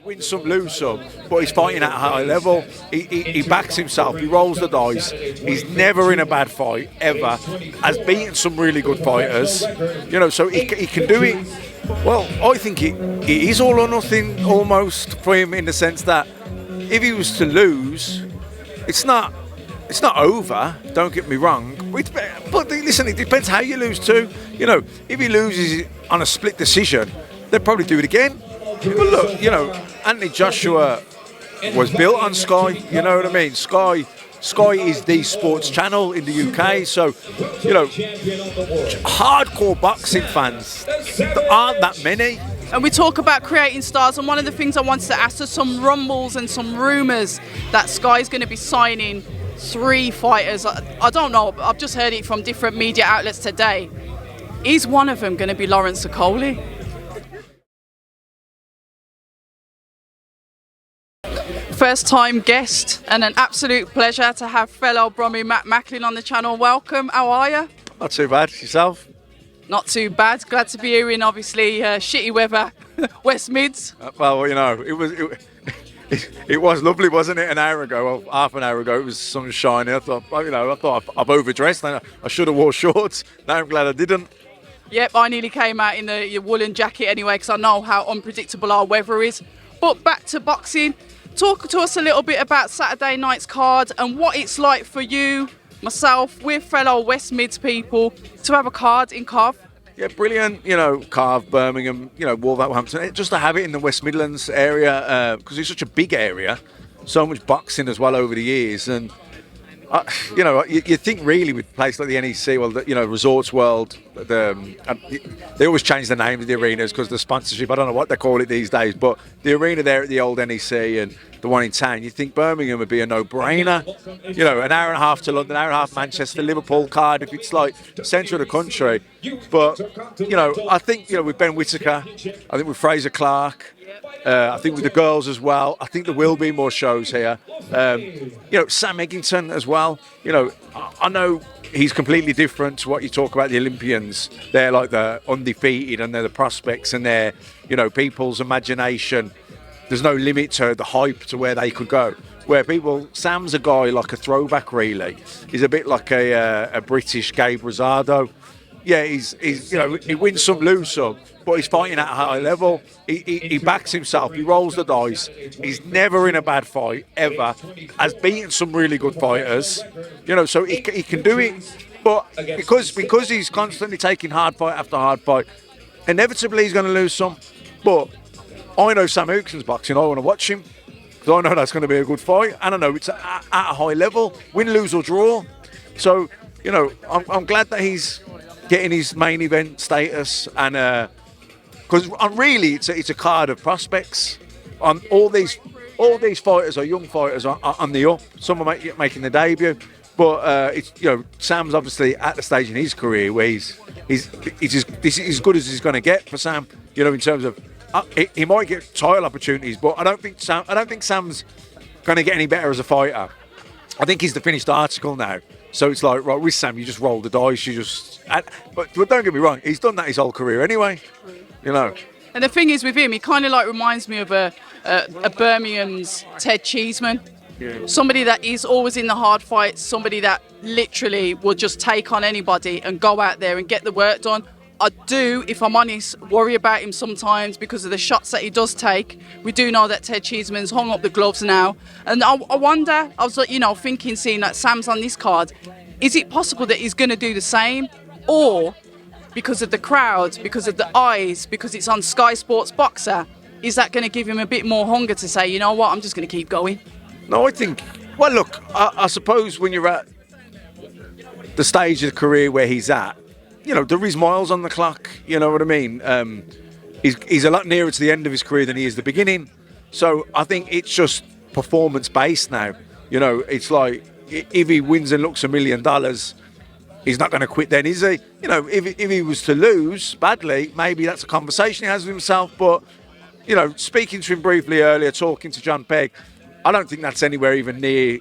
wins some, lose some, but he's fighting at a high level. He backs himself. He rolls the dice. He's never in a bad fight ever. Has beaten some really good fighters. So he can do it. Well, I think it is all or nothing almost for him, in the sense that if he was to lose, it's not over. Don't get me wrong. But listen, it depends how you lose too. If he loses on a split decision, they'll probably do it again. But look, Anthony Joshua was built on Sky. You know what I mean? Sky is the sports channel in the UK. So, hardcore boxing fans, there aren't that many. And we talk about creating stars, and one of the things I wanted to ask, there's some rumbles and some rumours that Sky's going to be signing 3 fighters. I don't know, I've just heard it from different media outlets today. Is one of them going to be Lawrence Okoli? First time guest, and an absolute pleasure to have fellow Brummie Matt Macklin on the channel. Welcome, how are you? Not too bad, yourself? Not too bad, glad to be here in obviously shitty weather, West Mids. Well, it was lovely, wasn't it? An hour ago, well, half an hour ago, it was sunshine. I thought I've overdressed. I should have wore shorts. Now I'm glad I didn't. Yep, I nearly came out in the woolen jacket anyway, because I know how unpredictable our weather is. But back to boxing. Talk to us a little bit about Saturday night's card and what it's like for you, myself, we're fellow West Mids people, to have a card in Cov. Yeah, brilliant. Cov, Birmingham, Wolverhampton. Just to have it in the West Midlands area, because it's such a big area, so much boxing as well over the years. And you think really with a place like the NEC, Resorts World, they always change the name of the arenas because the sponsorship, I don't know what they call it these days, but the arena there at the old NEC and the one in town, you think Birmingham would be a no-brainer. An hour and a half to London, an hour and a half Manchester, Liverpool, Cardiff, it's like the centre of the country. But, I think, with Ben Whittaker, I think with Fraser Clark, I think with the girls as well, I think there will be more shows here. Sam Eggington as well. I know he's completely different to what you talk about the Olympians. They're like the undefeated and they're the prospects and they're, people's imagination. There's no limit to the hype to where they could go. Sam's a guy like a throwback really. He's a bit like a British Gabe Rosado. Yeah, he wins some, lose some, but he's fighting at a high level. He backs himself. He rolls the dice. He's never in a bad fight ever. Has beaten some really good fighters. So he can do it. But because he's constantly taking hard fight after hard fight, inevitably he's going to lose some. But I know Sam Houston's boxing. I want to watch him because I know that's going to be a good fight, and I know it's at a high level, win, lose or draw. So I'm glad that he's getting his main event status, and because really it's a card of prospects. All these fighters are young fighters on the up. Some are making their debut, but Sam's obviously at the stage in his career where he's as good as he's going to get for Sam. In terms of he might get title opportunities, but I don't think Sam's going to get any better as a fighter. I think he's the finished article now. So it's like, right, with Sam, you just roll the dice. But don't get me wrong, he's done that his whole career anyway. And the thing is with him, he kind of reminds me of a Birmingham's Ted Cheeseman. Yeah. Somebody that is always in the hard fights, somebody that literally will just take on anybody and go out there and get the work done. I do, if I'm honest, worry about him sometimes because of the shots that he does take. We do know that Ted Cheeseman's hung up the gloves now. And I wonder, I was thinking, seeing that Sam's on this card, is it possible that he's going to do the same? Or because of the crowd, because of the eyes, because it's on Sky Sports Boxer, is that going to give him a bit more hunger to say, you know what, I'm just going to keep going? No, I think, well, look, I suppose when you're at the stage of the career where he's at, there is miles on the clock, you know what I mean? He's a lot nearer to the end of his career than he is the beginning. So I think it's just performance-based now. It's like, if he wins and looks $1 million, he's not going to quit then, is he? If he was to lose badly, maybe that's a conversation he has with himself. But, speaking to him briefly earlier, talking to John Pegg, I don't think that's anywhere even near.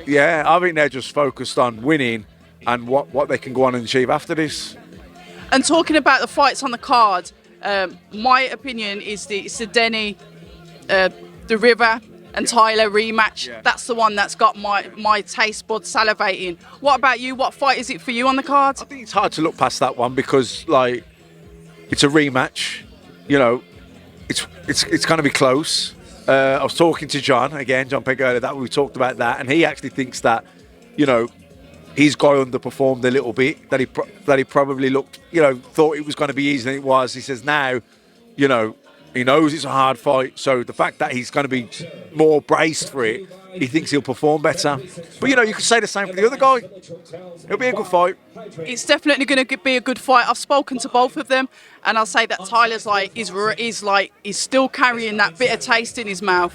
Yeah, I think they're just focused on winning and what they can go on and achieve after this. And talking about the fights on the card, my opinion is it's the Denny the River and Tyler rematch. Yeah. That's the one that's got my taste buds salivating. What about you? What fight is it for you on the card? I think it's hard to look past that one because, like, it's a rematch. You know, it's going to be close. I was talking to John Pegg earlier, that we talked about that, and he actually thinks that, you know, his guy underperformed a little bit. That he probably looked, you know, thought it was going to be easier than it was. He says now, you know, he knows it's a hard fight, so the fact that he's going to be more braced for it, he thinks he'll perform better. But, you know, you could say the same for the other guy. It'll be a good fight. It's definitely going to be a good fight. I've spoken to both of them, and I'll say that Tyler's he's still carrying that bitter taste in his mouth,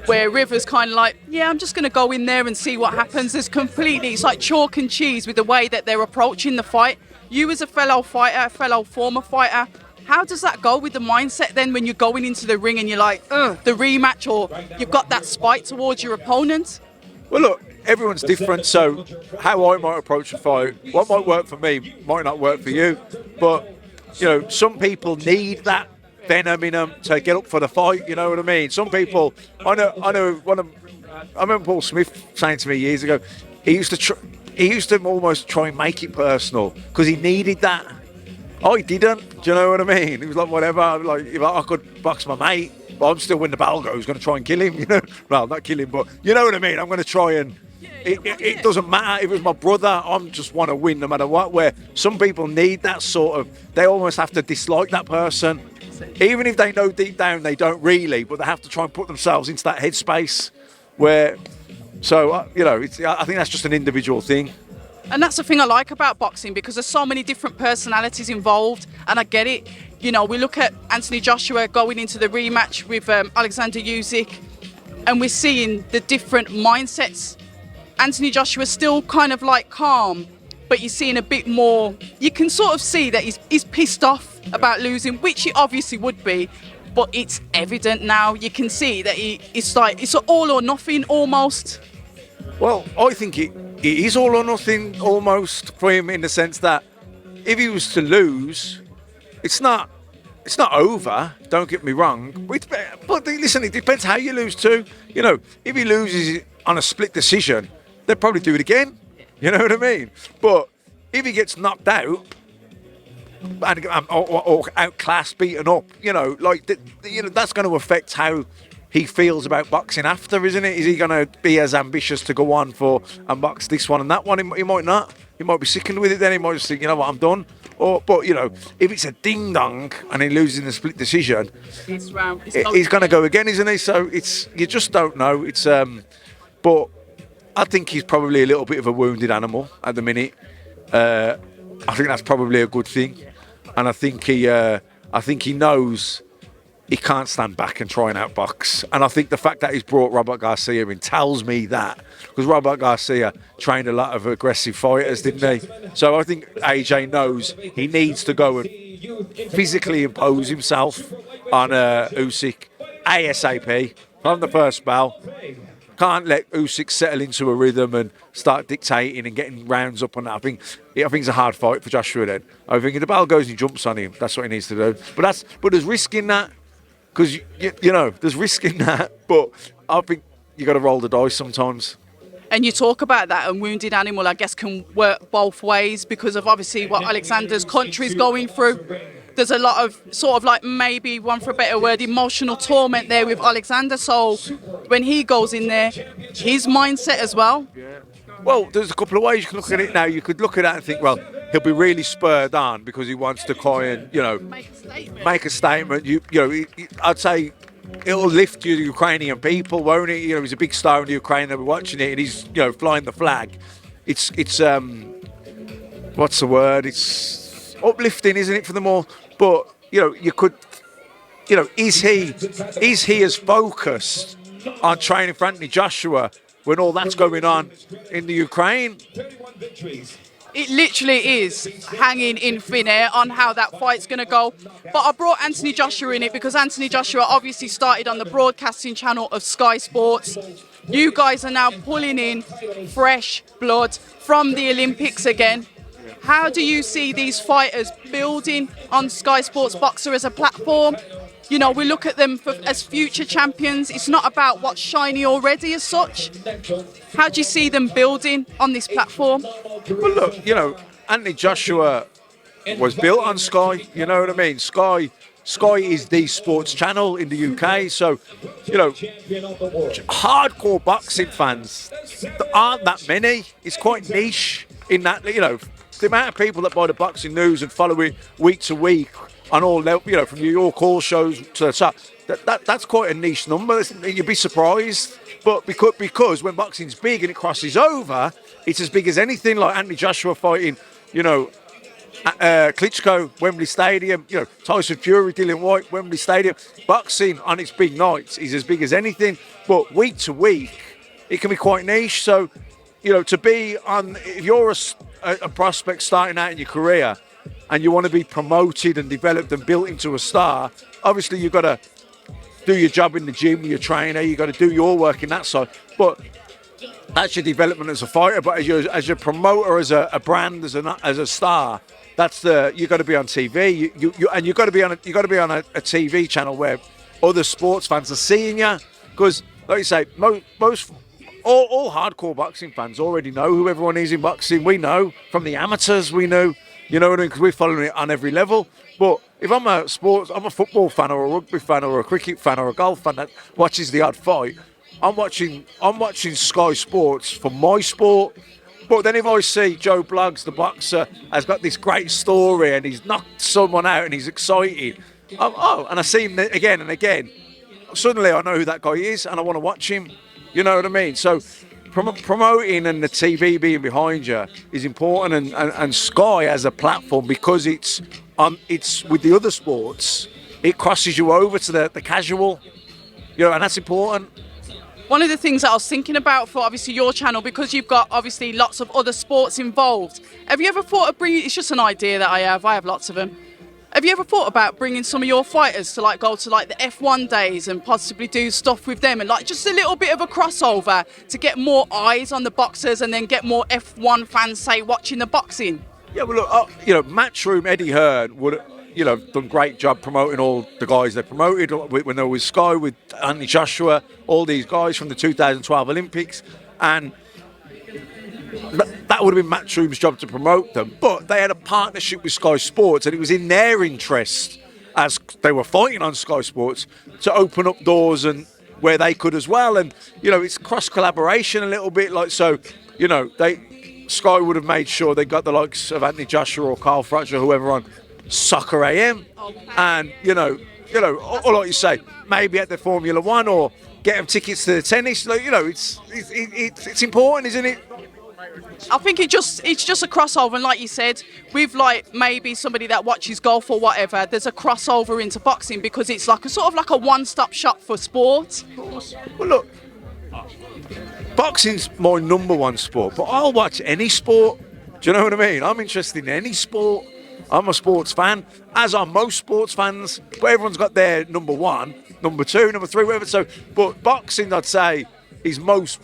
where River's kind of like, yeah, I'm just going to go in there and see what happens. It's like chalk and cheese with the way that they're approaching the fight. You as a fellow fighter, a fellow former fighter, how does that go with the mindset then when you're going into the ring and you're like, the rematch, or you've got that spite towards your opponent? Well, look, everyone's different, so how I might approach a fight, what might work for me might not work for you. But, you know, some people need that venom in them to get up for the fight, you know what I mean? Some people, I remember Paul Smith saying to me years ago, he used to almost try and make it personal because he needed that. I didn't. Do you know what I mean? He was like, whatever. Like, if I could box my mate, but I'm still when the bell goes, going to try and kill him. You know, well, not kill him, but you know what I mean. I'm going to try and. It doesn't matter if it was my brother. I'm just want to win no matter what. Where some people need that sort of. They almost have to dislike that person, even if they know deep down they don't really. But they have to try and put themselves into that headspace. Where, so you know, I think that's just an individual thing. And that's the thing I like about boxing, because there's so many different personalities involved, and I get it. You know, we look at Anthony Joshua going into the rematch with Alexander Usyk, and we're seeing the different mindsets. Anthony Joshua's still kind of like calm, but you're seeing a bit more. You can sort of see that he's pissed off about losing, which he obviously would be, but it's evident now. You can see that it's an all or nothing almost. Well, I think it is all or nothing almost for him, in the sense that if he was to lose, it's not over. Don't get me wrong. But listen, it depends how you lose too. You know, if he loses on a split decision, they'll probably do it again. You know what I mean? But if he gets knocked out or outclassed, beaten up, you know, that's going to affect how he feels about boxing after, isn't it? Is he going to be as ambitious to go on and box this one and that one? He might not. He might be sickened with it then. He might just think, you know what, I'm done. But, you know, if it's a ding-dong and he loses in a split decision, he's going to go again, isn't he? So you just don't know. But I think he's probably a little bit of a wounded animal at the minute. I think that's probably a good thing. And I think he knows he can't stand back and try and outbox. And I think the fact that he's brought Robert Garcia in tells me that. Because Robert Garcia trained a lot of aggressive fighters, didn't he? So I think AJ knows he needs to go and physically impose himself on Usyk ASAP from the first bell. Can't let Usyk settle into a rhythm and start dictating and getting rounds up on that. I think it's a hard fight for Joshua then. I think if the bell goes and he jumps on him, that's what he needs to do. But there's risk in that. Because, you know, there's risk in that, but I think you got to roll the dice sometimes. And you talk about that, a wounded animal, I guess, can work both ways because of obviously what Alexander's country's going through. There's a lot of sort of like, maybe one for a better word, emotional torment there with Alexander. So when he goes in there, his mindset as well. Yeah. Well, there's a couple of ways you can look at it now. You could look at that and think, well, he'll be really spurred on because he wants to try and, you know, make a statement. You know, I'd say it'll lift you, the Ukrainian people, won't it? You know, he's a big star in the Ukraine. They'll be watching it, and he's, you know, flying the flag. It's what's the word? It's uplifting, isn't it, for them all? But you know, is he as focused on training for Anthony Joshua when all that's going on in the Ukraine? It literally is hanging in thin air on how that fight's going to go. But I brought Anthony Joshua in it because Anthony Joshua obviously started on the broadcasting channel of Sky Sports. You guys are now pulling in fresh blood from the Olympics again. How do you see these fighters building on Sky Sports Boxer as a platform? you know, we look at them as future champions. It's not about what's shiny already as such. How do you see them building on this platform? Well, look, you know, Anthony Joshua was built on Sky. You know what I mean? Sky is the sports channel in the UK. So, you know, hardcore boxing fans, there aren't that many. It's quite niche in that, you know, the amount of people that buy the boxing news and follow it week to week on all level, you know, from New York all shows to the top. That's quite a niche number. You'd be surprised. But because when boxing's big and it crosses over, it's as big as anything. Like Anthony Joshua fighting, you know, Klitschko, Wembley Stadium, you know, Tyson Fury, Dillian White, Wembley Stadium. Boxing on its big nights is as big as anything. But week to week, it can be quite niche. So, you know, to be on, if you're a prospect starting out in your career and you want to be promoted and developed and built into a star, obviously you've got to do your job in the gym with your trainer. You've got to do your work in that side. But that's your development as a fighter. But as your promoter, as a brand, as a star, that's you've got to be on TV. And you've got to be on a TV channel where other sports fans are seeing you. Because, like you say, all hardcore boxing fans already know who everyone is in boxing. We know from the amateurs. We know, you know what I mean? Because we're following it on every level. But if I'm a football fan or a rugby fan or a cricket fan or a golf fan that watches the odd fight, I'm watching Sky Sports for my sport. But then if I see Joe Bloggs, the boxer, has got this great story and he's knocked someone out and he's excited, and I see him again and again, suddenly I know who that guy is and I want to watch him. You know what I mean? So promoting and the TV being behind you is important, and Sky as a platform, because it's with the other sports, it crosses you over to the casual, you know, and that's important. One of the things that I was thinking about for obviously your channel, because you've got obviously lots of other sports involved, have you ever thought of bringing, it's just an idea that I have lots of them, have you ever thought about bringing some of your fighters to like go to like the F1 days and possibly do stuff with them and like just a little bit of a crossover to get more eyes on the boxers and then get more F1 fans, say, watching the boxing? Yeah, well, look, you know, Matchroom, Eddie Hearn would, you know, done a great job promoting all the guys they promoted when they were with Sky, with Anthony Joshua, all these guys from the 2012 Olympics, and that would have been Matchroom's job to promote them. But they had a partnership with Sky Sports, and it was in their interest, as they were fighting on Sky Sports, to open up doors and where they could as well. And you know, it's cross collaboration a little bit, like, so, you know, Sky would have made sure they got the likes of Anthony Joshua or Carl Froch or whoever on Soccer AM, and you know, or like you say, maybe at the Formula One or get them tickets to the tennis. Like, you know, it's important, isn't it? I think it's just a crossover, and like you said, with like maybe somebody that watches golf or whatever, there's a crossover into boxing because it's like a sort of like a one-stop shop for sport. Well, look, boxing's my number one sport, but I'll watch any sport. Do you know what I mean? I'm interested in any sport. I'm a sports fan, as are most sports fans, but everyone's got their number one, number two, number three, whatever. So, but boxing, I'd say, is most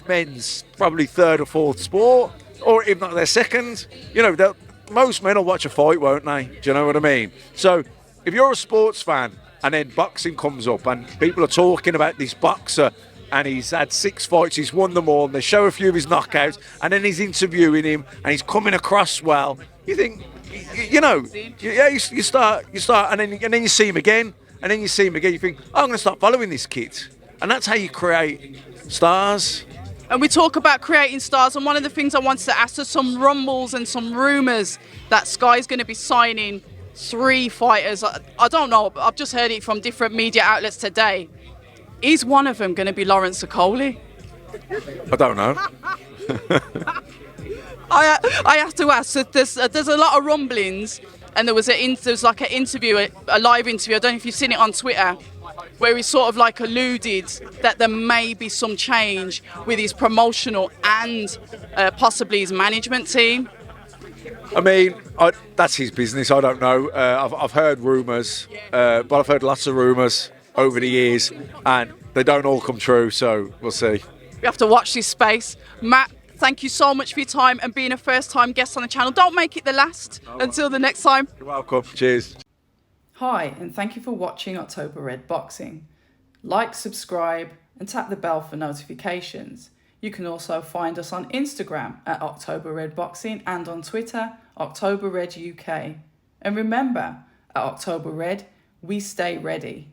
men's probably third or fourth sport, or if not their second. You know, most men will watch a fight, won't they? Do you know what I mean? So, if you're a sports fan and then boxing comes up and people are talking about this boxer and he's had 6 fights, he's won them all, and they show a few of his knockouts, and then he's interviewing him and he's coming across well, you think, you know, yeah, you start, and then you see him again, and then you see him again. You think, oh, I'm going to start following this kid, and that's how you create stars. And we talk about creating stars, and one of the things I wanted to ask, there's some rumbles and some rumours that Sky's going to be signing 3 fighters. I don't know. I've just heard it from different media outlets today. Is one of them going to be Lawrence Okoli? I don't know. I have to ask. So there's a lot of rumblings, and there was like an interview, a live interview. I don't know if you've seen it on Twitter, where he sort of like alluded that there may be some change with his promotional and possibly his management team. I mean, that's his business. I don't know. I've heard rumours, but I've heard lots of rumours over the years, and they don't all come true. So we'll see. We have to watch this space, Matt. Thank you so much for your time and being a first-time guest on the channel. Don't make it the last. Until the next time. You're welcome. Cheers. Hi, and thank you for watching October Red Boxing. Like, subscribe, and tap the bell for notifications. You can also find us on Instagram at October Red Boxing and on Twitter, October Red UK. And remember, at October Red, we stay ready.